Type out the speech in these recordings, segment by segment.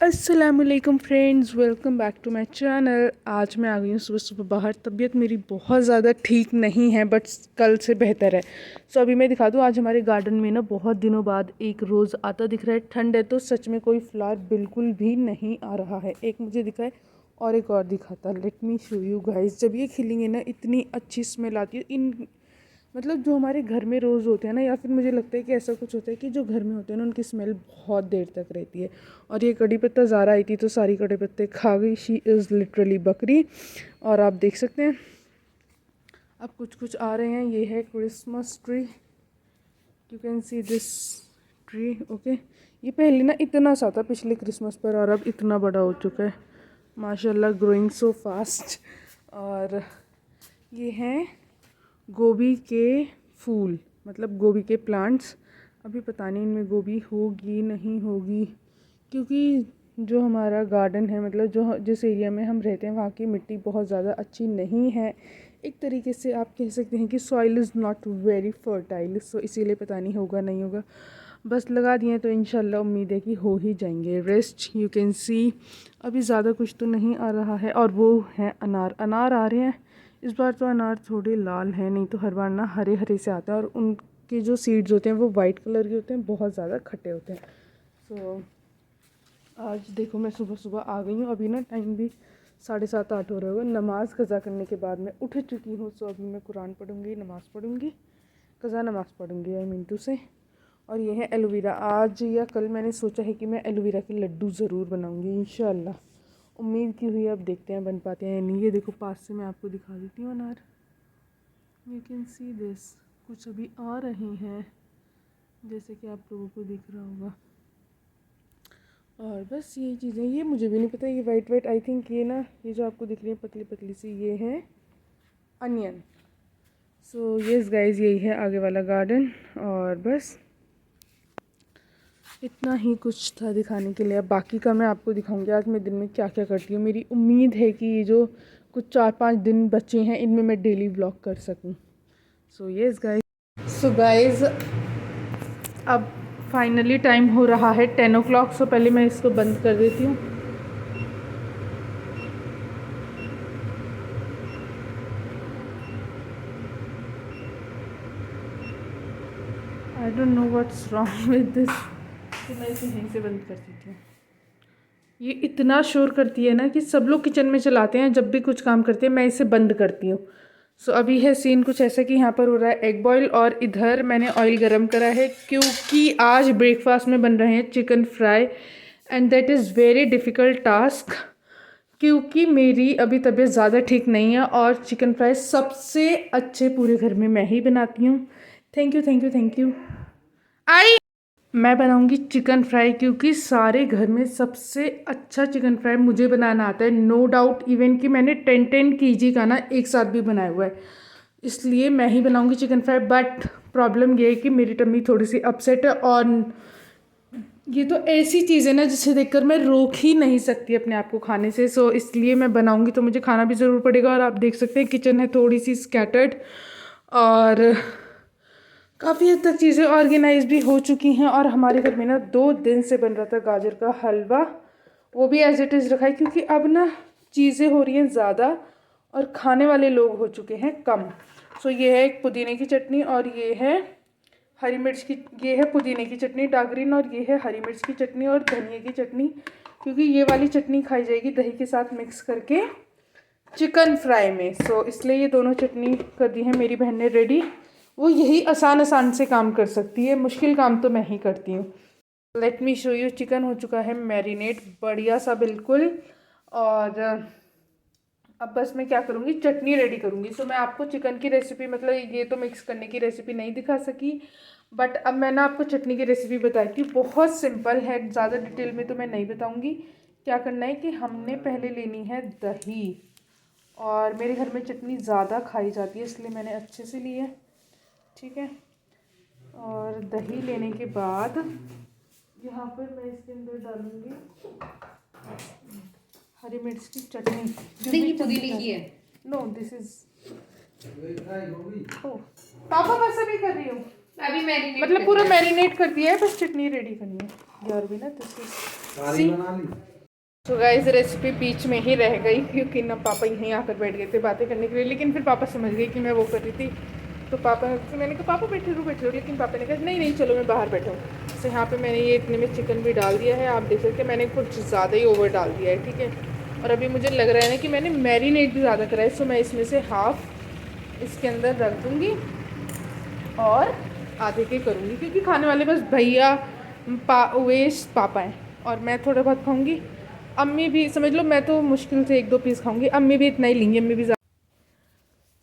अस्सलामुअलैकुम friends, welcome back to my channel. आज मैं आ गई हूँ सुबह सुबह बाहर। तबीयत मेरी बहुत ज़्यादा ठीक नहीं है बट कल से बेहतर है। सो अभी मैं दिखा दूँ, आज हमारे गार्डन में ना बहुत दिनों बाद एक रोज़ आता दिख रहा है। ठंड है तो सच में कोई फ्लावर बिल्कुल भी नहीं आ रहा है। एक मुझे दिखा है और एक और दिखाता। Let me show you guys. जब ये खिलेंगे ना इतनी अच्छी स्मेल आती है। इन मतलब जो हमारे घर में रोज़ होते हैं ना, या फिर मुझे लगता है कि ऐसा कुछ होता है कि जो घर में होते हैं ना उनकी स्मेल बहुत देर तक रहती है। और ये कड़ी पत्ता ज़ारा आई थी तो सारी कड़ी पत्ते खा गई। शी इज़ लिटरली बकरी। और आप देख सकते हैं अब कुछ कुछ आ रहे हैं। ये है Christmas tree, you can see this tree. Okay, ये पहले ना इतना सा था पिछले क्रिसमस पर और अब इतना बड़ा हो चुका है माशाल्लाह, ग्रोइंग सो फास्ट। और ये हैं गोभी के फूल, मतलब गोभी के प्लांट्स। अभी पता नहीं इनमें गोभी होगी नहीं होगी, क्योंकि जो हमारा गार्डन है, मतलब जो जिस एरिया में हम रहते हैं वहाँ की मिट्टी बहुत ज़्यादा अच्छी नहीं है। एक तरीके से आप कह सकते हैं कि soil is not very fertile. So इसीलिए पता नहीं होगा नहीं होगा। बस लगा दिए तो इंशाल्लाह उम्मीद है कि हो ही जाएंगे। Rest you can see. अभी ज़्यादा कुछ तो नहीं आ रहा है। और वो है अनार, अनार आ रहे हैं। इस बार तो अनार थोड़े लाल हैं, नहीं तो हर बार ना हरे हरे से आते हैं। और उनके जो सीड्स होते हैं वो वाइट कलर के होते हैं, बहुत ज़्यादा खट्टे होते हैं। सो आज देखो मैं सुबह सुबह आ गई हूँ। अभी ना टाइम भी 7:30-8 हो रहा होगा। नमाज़ कज़ा करने के बाद मैं उठ चुकी हूँ। सो अभी मैं कुरान पढ़ूँगी, नमाज़ पढ़ूँगी, कज़ा नमाज़ पढ़ूँगी आई मीन टू से। और ये है एलोवेरा। आज या कल मैंने सोचा है कि मैं एलोवेरा के लड्डू ज़रूर बनाऊँगी इंशाल्लाह। उम्मीद की हुई, अब देखते हैं बन पाते हैं या नहीं। ये देखो पास से मैं आपको दिखा देती हूँ अनार, यू कैन सी दिस। कुछ अभी आ रहे हैं जैसे कि आप लोगों को दिख रहा होगा। और बस ये चीज़ें, ये मुझे भी नहीं पता। ये वाइट वाइट आई थिंक ये ना, ये जो आपको दिख रही है पतली पतली सी, ये है अनियन। सो यस गाइस, यही है आगे वाला गार्डन। और बस इतना ही कुछ था दिखाने के लिए। अब बाकी का मैं आपको दिखाऊंगी आज मैं दिन में क्या क्या करती हूँ। मेरी उम्मीद है कि ये जो कुछ 4-5 दिन बचे हैं इनमें मैं डेली व्लॉग कर सकूँ। So yes guys. So guys अब फाइनली टाइम हो रहा है 10 o'clock। सो पहले मैं इसको बंद कर देती हूँ। I don't know what's wrong with this. तो मैं इसे यहीं से बंद कर देती हूँ। ये इतना शोर करती है ना कि सब लोग किचन में चलाते हैं जब भी कुछ काम करते हैं, मैं इसे बंद करती हूँ। सो अभी है सीन कुछ ऐसा कि यहाँ पर हो रहा है एग बॉईल और इधर मैंने ऑयल गरम करा है क्योंकि आज ब्रेकफास्ट में बन रहे हैं chicken fry. And that is very difficult task, क्योंकि मेरी अभी तबीयत ज़्यादा ठीक नहीं है और चिकन फ्राई सबसे अच्छे पूरे घर में मैं ही बनाती हूँ। Thank you thank you thank you. I मैं बनाऊंगी चिकन फ्राई क्योंकि सारे घर में सबसे अच्छा चिकन फ्राई मुझे बनाना आता है, नो डाउट। इवन कि मैंने 10 kg का ना एक साथ भी बनाया हुआ है, इसलिए मैं ही बनाऊंगी चिकन फ्राई। बट प्रॉब्लम ये है कि मेरी टम्मी थोड़ी सी अपसेट है और ये तो ऐसी चीज़ है ना जिसे देखकर मैं रोक ही नहीं सकती अपने आप को खाने से। सो इसलिए मैं बनाऊंगी तो मुझे खाना भी ज़रूर पड़ेगा। और आप देख सकते हैं किचन है थोड़ी सी स्कैटर्ड और काफ़ी हद तक चीज़ें ऑर्गेनाइज भी हो चुकी हैं। और हमारे घर में ना 2 दिन से बन रहा था गाजर का हलवा, वो भी एज इट इज़ रखा है क्योंकि अब ना चीज़ें हो रही हैं ज़्यादा और खाने वाले लोग हो चुके हैं कम। सो ये है एक पुदीने की चटनी और ये है हरी मिर्च की, ये है पुदीने की चटनी डार्क ग्रीन और ये है हरी मिर्च की चटनी और धनिया की चटनी, क्योंकि ये वाली चटनी खाई जाएगी दही के साथ मिक्स करके चिकन फ्राई में। सो इसलिए ये दोनों चटनी कर दी है मेरी बहन ने रेडी। वो यही आसान आसान से काम कर सकती है, मुश्किल काम तो मैं ही करती हूँ। Let me show you. Chicken हो चुका है मैरिनेट बढ़िया सा बिल्कुल। और अब बस मैं क्या करूँगी, चटनी रेडी करूँगी। सो मैं आपको चिकन की रेसिपी, मतलब ये तो मिक्स करने की रेसिपी नहीं दिखा सकी, बट अब मैं ना आपको चटनी की रेसिपी बताती हूँ। बहुत सिंपल है, ज़्यादा डिटेल में तो मैं नहीं बताऊँगी। क्या करना है कि हमने पहले लेनी है दही, और मेरे घर में चटनी ज़्यादा खाई जाती है इसलिए मैंने अच्छे से ली है, ठीक है। और दही लेने के बाद यहाँ पर मैं इसके अंदर डालूँगी हरी मिर्च की चटनी। नहीं, पुदीने की है। नो दिस इज पापा बस अभी कर रही हूँ, अभी मैरिनेट मतलब पूरा मैरिनेट कर दिया है, बस चटनी रेडी करनी है। यार भी ना दिस इज तो गाइस रेसिपी बीच में ही रह गई क्योंकि ना पापा यहीं आकर बैठ गए थे बातें करने के लिए, लेकिन फिर पापा समझ गए कि मैं वो कर रही थी। तो पापा से मैंने कहा पापा बैठे रहो, लेकिन पापा ने कहा नहीं नहीं चलो मैं बाहर बैठा हूँ। तो यहाँ पे मैंने ये इतने में चिकन भी डाल दिया है, आप देख सकते हैं मैंने कुछ ज़्यादा ही ओवर डाल दिया है, ठीक है। और अभी मुझे लग रहा है ना कि मैंने मैरिनेट भी ज़्यादा करा है, सो मैं इसमें से हाफ़ इसके अंदर रख दूँगी और आधे के करूँगी, क्योंकि खाने वाले बस भैया उवेश पापा हैं और मैं थोड़ा बहुत खाऊँगी। अम्मी भी समझ लो, मैं तो मुश्किल से 1-2 पीस खाऊंगी, अम्मी भी इतना ही लेंगी, अम्मी भी ज़्यादा।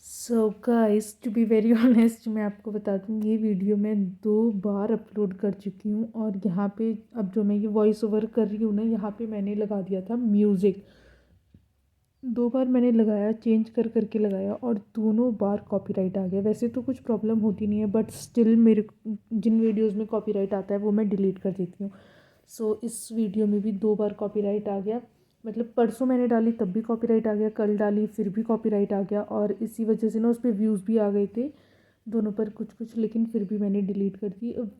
So guys to be very honest मैं आपको बता दूँ ये वीडियो मैं 2 बार अपलोड कर चुकी हूँ, और यहाँ पे अब जो मैं ये वॉइस ओवर कर रही हूँ ना, यहाँ पे मैंने लगा दिया था म्यूज़िक। 2 बार मैंने लगाया, चेंज कर करके लगाया, और दोनों बार कॉपीराइट आ गया। वैसे तो कुछ प्रॉब्लम होती नहीं है, बट स्टिल मेरे जिन वीडियोज़ में कॉपीराइट आता है वो मैं डिलीट कर देती हूँ। सो इस वीडियो में भी 2 बार कॉपीराइट आ गया, मतलब परसों मैंने डाली तब भी कॉपीराइट आ गया, कल डाली फिर भी कॉपीराइट आ गया, और इसी वजह से ना उस पर व्यूज़ भी आ गए थे दोनों पर कुछ कुछ, लेकिन फिर भी मैंने डिलीट कर दी। अब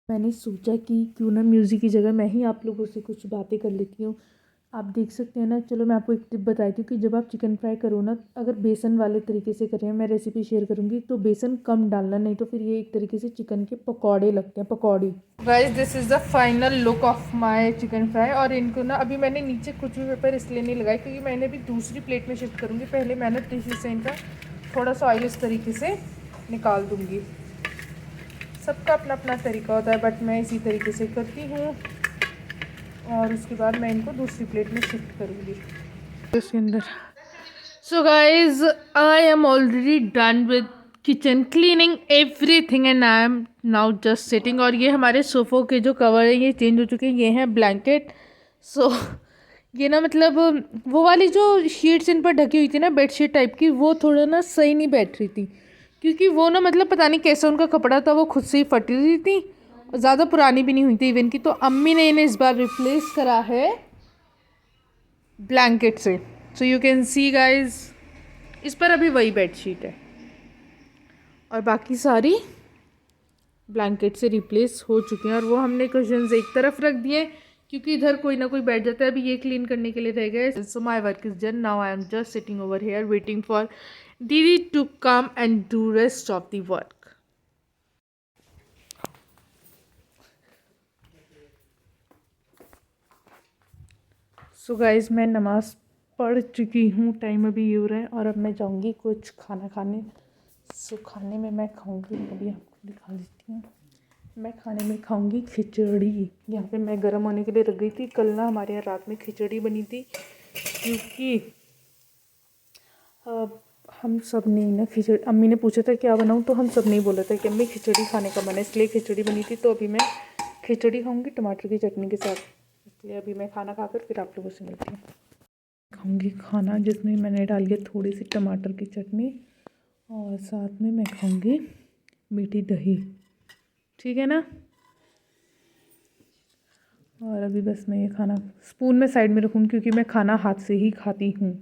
मैंने सोचा कि क्यों ना म्यूज़िक की जगह मैं ही आप लोगों से कुछ बातें कर लेती हूँ। आप देख सकते हैं ना, चलो मैं आपको एक टिप बताती हूँ कि जब आप चिकन फ्राई करो ना, अगर बेसन वाले तरीके से कर रहे हैं, मैं रेसिपी शेयर करूँगी, तो बेसन कम डालना, नहीं तो फिर ये एक तरीके से चिकन के पकौड़े लगते हैं, पकौड़ी। Guys this is the final look of my chicken fry. और इनको ना अभी मैंने नीचे कुछ भी पेपर इसलिए नहीं लगाया क्योंकि मैंने अभी दूसरी प्लेट में शिफ्ट करूँगी। पहले मैं ना टिश्यू से इनका थोड़ा सा ऑयल इस तरीके से निकाल दूँगी। सबका अपना अपना तरीका होता है, बट मैं इसी तरीके से करती हूँ, और उसके बाद मैं इनको दूसरी प्लेट में शिफ्ट करूँगी इसके अंदर। So guys I am already done with kitchen cleaning everything and I am now just sitting. और ये हमारे सोफ़ों के जो कवर है ये चेंज हो चुके हैं, ये हैं ब्लैंकेट। सो ये ना मतलब वो वाली जो शीट्स इन पर ढकी हुई थी ना बेडशीट टाइप की, वो थोड़ा ना सही नहीं बैठ रही थी, क्योंकि वो ना मतलब पता नहीं कैसा उनका कपड़ा था, वो खुद से ही फट रही थी, ज़्यादा पुरानी भी नहीं हुई थी इवन की। तो अम्मी ने इन्हें इस बार रिप्लेस करा है ब्लैंकेट से। So you can see guys इस पर अभी वही बेडशीट है, और बाकी सारी ब्लैंकेट से रिप्लेस हो चुके हैं, और वो हमने कुशन्स एक तरफ रख दिए क्योंकि इधर कोई ना कोई बैठ जाता है। अभी ये क्लीन करने के लिए रह गए। So my work is done, now I am just sitting over here waiting for दीदी to come and do rest of the work. So guys मैं नमाज़ पढ़ चुकी हूँ, टाइम अभी ये हो रहा है, और अब मैं जाऊँगी कुछ खाना खाने। सो खाने में मैं खाऊँगी, अभी आपको दिखा देती हूँ, मैं खाने में खाऊँगी खिचड़ी। यहाँ पे मैं गर्म होने के लिए रख गई थी, कल ना हमारे यहाँ रात में खिचड़ी बनी थी, क्योंकि हम सब ने ना खिचड़ी, अम्मी ने पूछा था क्या बनाऊँ, तो हम सब ने बोला था कि अम्मी खिचड़ी खाने का मन है, इसलिए खिचड़ी बनी थी। तो अभी मैं खिचड़ी खाऊँगी टमाटर की चटनी के साथ, इसलिए अभी मैं खाना खाकर फिर आप लोगों से मिलती हूँ। खाऊंगी खाना जिसमें मैंने डाली है थोड़ी सी टमाटर की चटनी, और साथ में मैं खाऊंगी मीठी दही, ठीक है ना। और अभी बस मैं ये खाना स्पून में साइड में रखूँगी क्योंकि मैं खाना हाथ से ही खाती हूँ,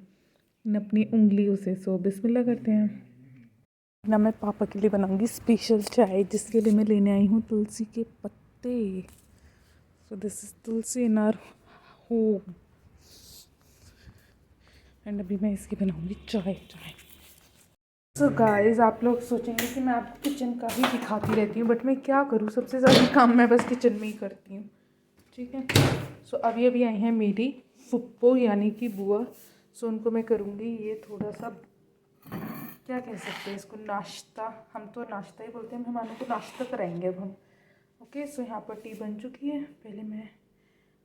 अपनी उंगलियों से। सो बिस्मिल्लाह करते हैं ना। मैं पापा के लिए बनाऊंगी स्पेशल चाय, जिसके लिए मैं लेने आई हूँ तुलसी के पत्ते। So this is tulsi in our home, and अभी मैं इसकी बनाऊंगी चाय। सो गाइस आप लोग सोचेंगे कि मैं आपको किचन का ही दिखाती रहती हूँ, बट मैं क्या करूँ, सबसे ज़्यादा काम मैं बस किचन में ही करती हूँ, ठीक है। सो अभी अभी आई हैं मेरी फुप्पो यानी कि बुआ। सो उनको मैं करूँगी ये थोड़ा सा, क्या कह सकते हैं इसको, नाश्ता। हम तो नाश्ता ही बोलते हैं, मेहमानों को नाश्ता कराएंगे अब हम। ओके सो यहाँ पर टी बन चुकी है, पहले मैं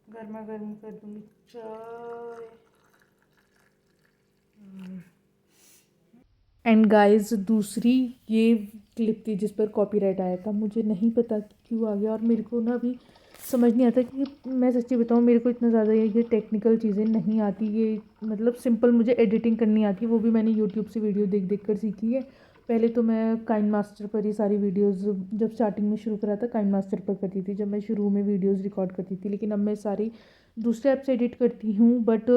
गर्मा गर्म कर दूँगी चाय। एंड गाइस दूसरी ये क्लिप थी जिस पर कॉपीराइट आया था, मुझे नहीं पता क्यों आ गया, और मेरे को ना अभी समझ नहीं आता कि मैं सच्ची बताऊँ, मेरे को इतना ज़्यादा ये टेक्निकल चीज़ें नहीं आती, ये मतलब सिंपल मुझे एडिटिंग करनी आती है, वो भी मैंने यूट्यूब से वीडियो देख देख कर सीखी है। पहले तो मैं काइन मास्टर पर ही सारी वीडियोज़ जब स्टार्टिंग में शुरू करा था काइन मास्टर पर करती थी, जब मैं शुरू में वीडियोज़ रिकॉर्ड करती थी, लेकिन अब मैं सारी दूसरे ऐप से एडिट करती हूँ, बट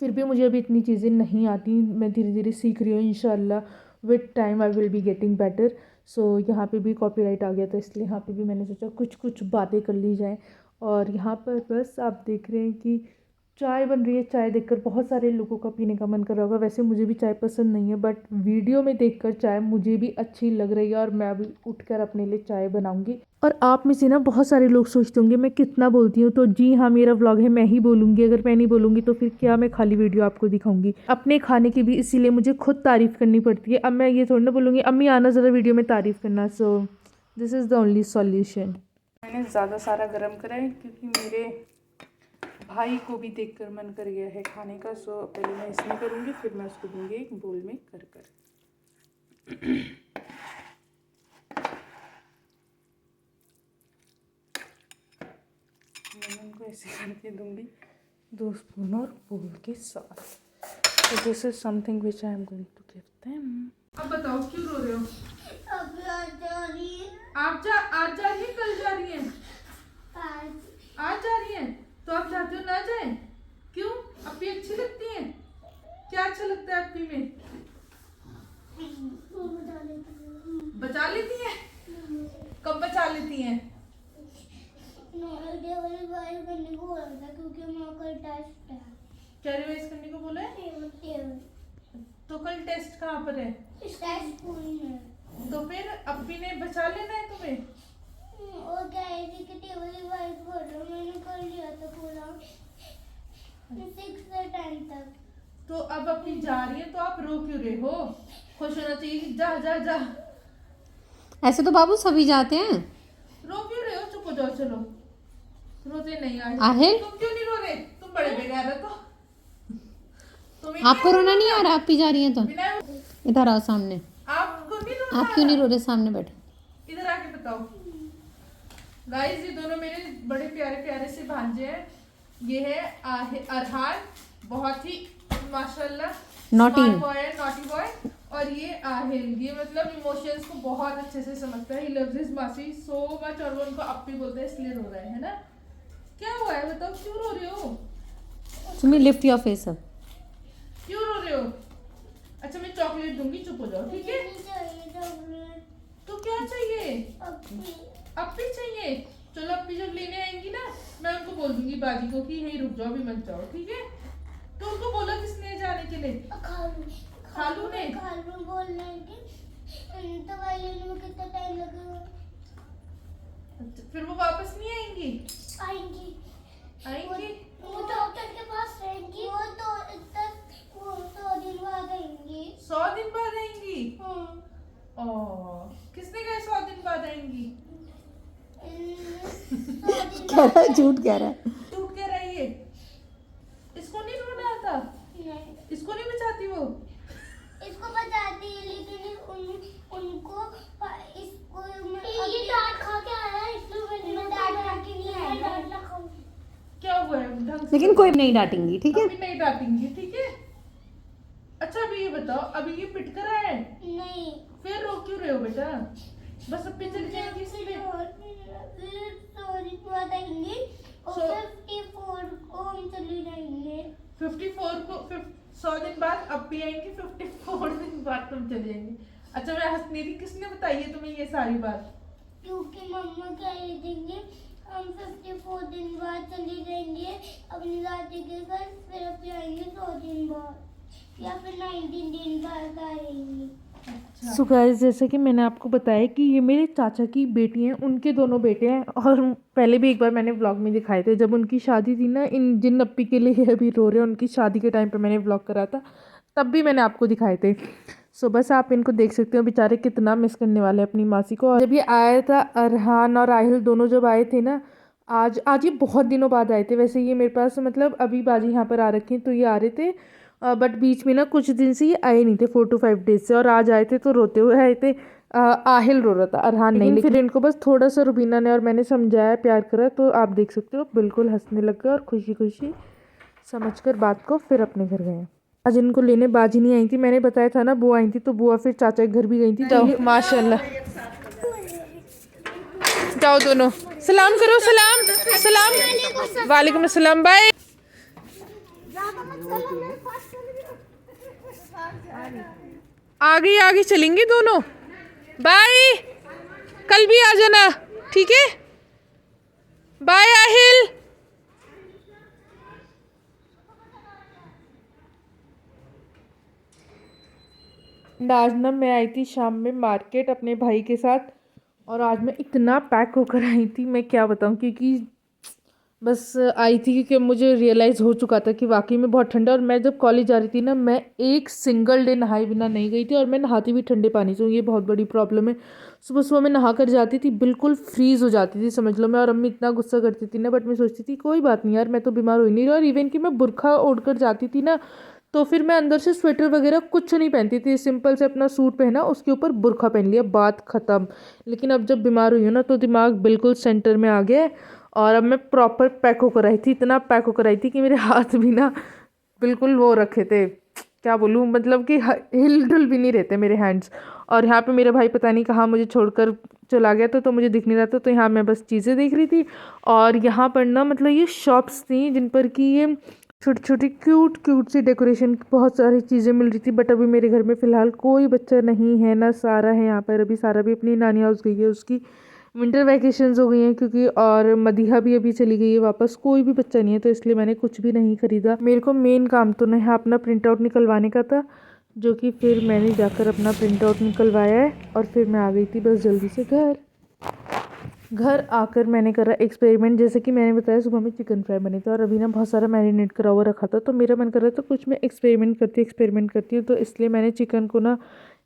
फिर भी मुझे अभी इतनी चीज़ें नहीं आती, मैं धीरे धीरे सीख रही हूँ। इंशाल्लाह with time I will be getting better. So यहाँ पे भी कॉपीराइट आ गया था, इसलिए यहाँ पे भी मैंने सोचा कुछ कुछ बातें कर ली जाए। और यहाँ पर बस आप देख रहे हैं कि चाय बन रही है। चाय देखकर बहुत सारे लोगों का पीने का मन कर रहा होगा। वैसे मुझे भी चाय पसंद नहीं है, बट वीडियो में देखकर चाय मुझे भी अच्छी लग रही है और मैं भी उठकर अपने लिए चाय बनाऊंगी। और आप में से ना बहुत सारे लोग सोचते होंगे मैं कितना बोलती हूँ, तो जी हाँ, मेरा व्लॉग है, मैं ही बोलूँगी। अगर मैं नहीं बोलूँगी तो फिर क्या मैं खाली वीडियो आपको दिखाऊंगी। अपने खाने की भी इसीलिए मुझे खुद तारीफ़ करनी पड़ती है। अब मैं ये थोड़ी ना बोलूँगी अम्मी आना ज़रा वीडियो में तारीफ़ करना। सो this is the only solution. मैंने ज़्यादा सारा गर्म करा है क्योंकि मेरे भाई को भी देखकर मन कर गया है खाने का। सो पहले मैं इसमें करूँगी, फिर मैं उसको दूँगी एक बोल में कर कर। मैं उनको ऐसे करके दूँगी 2 स्पून और बोल के साथ। तो this is something which I am going to give them. अब बताओ क्यों रो रहे हो? अब आज जा रही है। आज जा रही है, कल जा रही है? आज जा रही है। तो आप चाहते हो ना जाए? क्यों? अपनी अच्छी लगती है? क्या अच्छा लगता है अपनी में? बचा लेती है? कब बचा लेती हैं? करने को बोला था क्योंकि वहाँ कल टेस्ट है। क्या रिवाइज करने को बोला है? तो कल टेस्ट कहाँ पर है? टेस्ट पूरी है। तो फिर अपनी ने बचा लेना है तुम्हें। और कह रही थी कि टेबल रिवाइज कर लो, मैंने कर लिया था पूरा 6 से 10 तक। तो अब अपनी जा रही है तो आप रो क्यों रहे हो? खुश होना चाहिए कि जा जा जा। ऐसे तो बाबू सभी जाते हैं। रो क्यों रहे हो? चुप हो जाओ, चलो। रोते नहीं आज। आहे? तुम क्यों नहीं रो रहे? तुम बड़े बेकार हो। तो तुम्हें आपको रोना नहीं आ रहा? आप ही जा रही हैं तो बिना इधर आओ सामने। आपको नहीं रोना? आप क्यों नहीं रो रहे? सामने बैठे। इधर आके बताओ। गाइस ये दोनों मेरे बड़े प्यारे प्यारे से भांजे हैं। ये है अरहान, बहुत ही माशाल्लाह नॉटी बॉय। और ये आहिल, ये मतलब इमोशंस को बहुत अच्छे से समझता है। ही लव्स हिज मासी सो मच और वो उनको अप्पी बोलता है, इसलिए रो रहा है ना? क्या हुआ है बताओ, क्यों रो रहे हो? Sumi lift your face up. क्यों रो रहे हो? अच्छा मैं चॉकलेट दूंगी, चुप हो जाओ, ठीक है? तो क्या चाहिए? अप्पी चाहिए? चलो अप्पी जब लेने आएंगी ना, मैं उनको बोल दूंगी बाजी को कि यहीं रुक जाओ, अभी मत जाओ, ठीक है? तो उनको बोला किसने जाने के लिए? खालू ने? खालू बोल रहे कि दवाई लेने में कितना टाइम लगेगा। अच्छा, फिर वो वापस नहीं आएंगी? आएंगी। वो डॉक्टर के पास रहेंगी। वो 100 दिन बाद आएंगी। 100 दिन बाद आएंगी? हाँ। किसने कहा 100 दिन बाद आएंगी? कह रहा है, झूठ कह रहा है। टूट के रही है। इसको नहीं रोना आता? नहीं, इसको नहीं बचाती वो? इसको बताती है लेकिन उनको इसको ये डांट खा के आया है, इसलिए मैं डांट खा के नहीं आया। डांट ना खाऊं। क्या हुआ है ढंग से? लेकिन कोई नहीं डांटेंगी, ठीक है? अभी नहीं डांटेंगी, ठीक है? अच्छा अभी ये बताओ, अभी ये पिट कर आया है? नहीं। फिर रो क्यों रहे हो बेटा? बस अब चली जाएगी इसलिए। सॉरी बात आएंगे और 54 को हम चले जाएंगे। 54 को 100 दिन बाद अब भी आएंगे, 54 दिन बाद तुम चले जाएंगे। अच्छा मैं हंसने थी, किसने बताई है तुम्हें ये सारी बात? क्योंकि मम्मा कह रही थी हम 54 दिन बाद चले जाएंगे अपनी दादी के घर, फिर अब आएंगे 100 दिन बाद या फिर 19 दिन बाद आएंगे। सो गाइस जैसे कि मैंने आपको बताया कि ये मेरे चाचा की बेटी हैं, उनके दोनों बेटे हैं। और पहले भी एक बार मैंने व्लॉग में दिखाए थे, जब उनकी शादी थी ना, इन जिन अप्पी के लिए अभी रो रहे हैं, उनकी शादी के टाइम पे मैंने व्लॉग करा था, तब भी मैंने आपको दिखाए थे। सो बस आप इनको देख सकते हो, बेचारे कितना मिस करने वाले अपनी मासी को। और जब ये आया था, अरहान और आहिल दोनों जब आए थे ना, आज ये बहुत दिनों बाद आए थे। वैसे ये मेरे पास मतलब अभी बाजी यहाँ पर आ रखी हैं तो ये आ रहे थे, बट बीच में ना कुछ दिन से ये आए नहीं थे, 4 to 5 डेज से। और आज आए थे तो रोते हुए आए थे। आहिल रो रहा था, अरहान नहीं। लेकिन फिर इनको बस थोड़ा सा रुबीना ने और मैंने समझाया, प्यार करा, तो आप देख सकते हो बिल्कुल हंसने लग गए और खुशी खुशी समझकर बात को फिर अपने घर गए। आज इनको लेने बाजी नहीं आई थी, मैंने बताया था ना, बुआ आई थी, तो बुआ फिर चाचा के घर भी गई थी। जाओ माशाल्लाह, जाओ दोनों सलाम करो। सलाम सलाम, वालेकुम अस्सलाम, बाय। आगे आगे चलेंगे दोनों, बाय। कल भी आ जाना, ठीक है? बाय आहिल। आज ना मैं आई थी शाम में मार्केट अपने भाई के साथ, और आज मैं इतना पैक होकर आई थी, मैं क्या बताऊँ, क्योंकि बस आई थी क्योंकि मुझे रियलाइज़ हो चुका था कि वाकई में बहुत ठंडा। और मैं जब कॉलेज जा रही थी ना, मैं एक सिंगल डे नहाए बिना नहीं गई थी, और मैं नहाती भी ठंडे पानी से हूँ, ये बहुत बड़ी प्रॉब्लम है। सुबह सुबह मैं नहा कर जाती थी, बिल्कुल फ्रीज़ हो जाती थी समझ लो मैं, और अम्मी इतना गुस्सा करती थी ना, बट मैं सोचती थी कोई बात नहीं यार, मैं तो बीमार हो ही नहीं रही। और इवन कि मैं बुरखा ओढ़ कर जाती थी ना, तो फिर मैं अंदर से स्वेटर वगैरह कुछ नहीं पहनती थी, सिंपल से अपना सूट पहना, उसके ऊपर बुरखा पहन लिया, बात ख़त्म। लेकिन अब जब बीमार हुई हूँ ना, तो दिमाग बिल्कुल सेंटर में आ गया है, और अब मैं प्रॉपर पैक होकर आई थी, इतना पैक होकर आई थी कि मेरे हाथ भी ना बिल्कुल वो रखे थे, क्या बोलूँ, मतलब कि हिल डुल भी नहीं रहते मेरे हैंड्स। और यहाँ पे मेरा भाई पता नहीं कहाँ मुझे छोड़कर चला गया था, तो मुझे दिख नहीं रहा था, तो यहाँ मैं बस चीज़ें देख रही थी। और यहाँ पर ना मतलब ये शॉप्स थी जिन पर कि ये छोटी छोटी क्यूट क्यूट सी डेकोरेशन की बहुत सारी चीज़ें मिल रही थी। बट अभी मेरे घर में फ़िलहाल कोई बच्चा नहीं है, ना सारा है यहाँ पर, अभी सारा भी अपनी नानी हाउस गई है, उसकी विंटर वैकेशंस हो गई हैं क्योंकि, और मदीहा भी अभी चली गई है वापस, कोई भी बच्चा नहीं है, तो इसलिए मैंने कुछ भी नहीं ख़रीदा। मेरे को मेन काम तो नहीं अपना प्रिंट आउट निकलवाने का था, जो कि फिर मैंने जाकर अपना प्रिंट आउट निकलवाया है, और फिर मैं आ गई थी बस जल्दी से घर आकर मैंने करा एक्सपेरिमेंट। जैसे कि मैंने बताया सुबह में चिकन फ्राई बने थे, और अभी ना बहुत सारा मैरिनेट करा हुआ रखा था, तो मेरा मन कर रहा था कुछ मैं एक्सपेरिमेंट करती हूँ, तो इसलिए मैंने चिकन को ना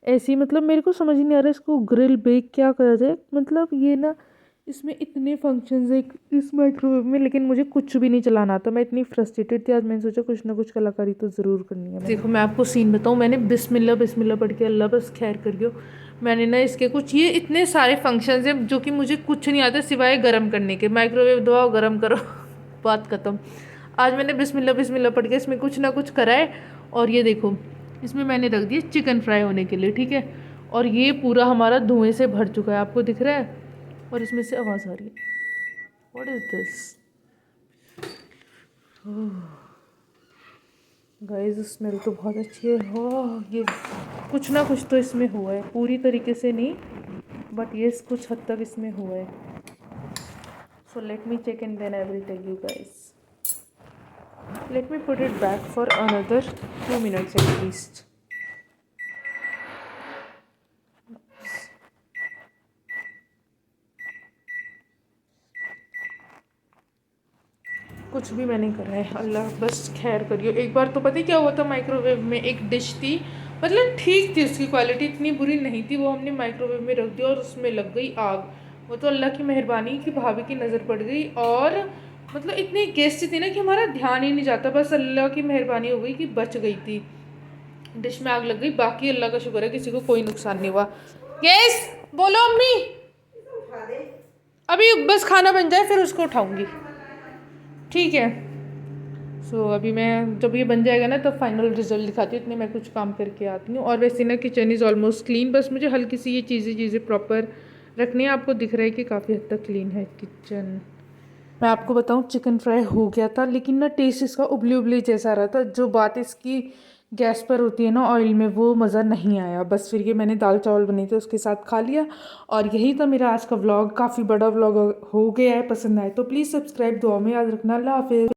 ऐसे ही, मतलब मेरे को समझ ही नहीं आ रहा इसको ग्रिल बेक क्या करा जाए। मतलब ये ना इसमें इतने फंक्शंस है इस माइक्रोवेव में, लेकिन मुझे कुछ भी नहीं चलाना आता। मैं इतनी फ्रस्ट्रेटेड थी आज, मैंने सोचा कुछ ना कुछ कलाकारी तो ज़रूर करनी है। देखो मैं आपको सीन बताऊँ, मैंने बिस्मिल्लाह बिस्मिल्लाह पढ़ के, अल्लाह बस खैर करियो, मैंने ना इसके कुछ ये इतने सारे फंक्शंस हैं जो कि मुझे कुछ नहीं आता सिवाय गर्म करने के, माइक्रोवेव दबाओ गर्म करो बात ख़त्म। आज मैंने बिस्मिल्लाह बिस्मिल्लाह पढ़ के इसमें कुछ ना कुछ करा है, और ये देखो इसमें मैंने रख दिया चिकन फ्राई होने के लिए, ठीक है, और ये पूरा हमारा धुएं से भर चुका है, आपको दिख रहा है, और इसमें से आवाज़ आ रही है, what is this guys, smell तो बहुत अच्छी है। ये कुछ ना कुछ तो इसमें हुआ है, पूरी तरीके से नहीं, बट ये कुछ हद तक इसमें हुआ है। So let me check and then I will tell you guys. Let me put it back for another 2 minutes at least. कुछ भी मैंने करा है, अल्लाह बस खैर करियो। एक बार तो पता ही क्या हुआ था, माइक्रोवेव में एक डिश थी, मतलब ठीक थी, उसकी क्वालिटी इतनी बुरी नहीं थी, वो हमने माइक्रोवेव में रख दिया और उसमें लग गई आग। वो तो अल्लाह की मेहरबानी कि भाभी की नज़र पड़ गई, और मतलब इतनी गेस्ट थी ना कि हमारा ध्यान ही नहीं जाता, बस अल्लाह की मेहरबानी हो गई कि बच गई थी, डिश में आग लग गई, बाकी अल्लाह का शुक्र है किसी को कोई नुकसान नहीं हुआ। यस बोलो अम्मी, अभी बस खाना बन जाए फिर उसको उठाऊंगी, ठीक है। सो अभी मैं जब ये बन जाएगा ना तब फाइनल रिजल्ट दिखाती हूँ, इतने मैं कुछ काम करके आती हूँ। और वैसे ना किचन इज़ ऑलमोस्ट क्लीन, बस मुझे हल्की सी ये चीज़ें प्रॉपर रखनी है। आपको दिख रहा है कि काफ़ी हद तक क्लीन है किचन। मैं आपको बताऊँ चिकन फ्राई हो गया था, लेकिन ना टेस्ट इसका उबली उबली जैसा रहा था। जो बात इसकी गैस पर होती है ना ऑयल में, वो मज़ा नहीं आया। बस फिर ये मैंने दाल चावल बने थे उसके साथ खा लिया, और यही था मेरा आज का व्लॉग। काफ़ी बड़ा व्लॉग हो गया है, पसंद आए तो प्लीज़ सब्सक्राइब, दुआ में याद रखना। अल्लाह हाफिज़।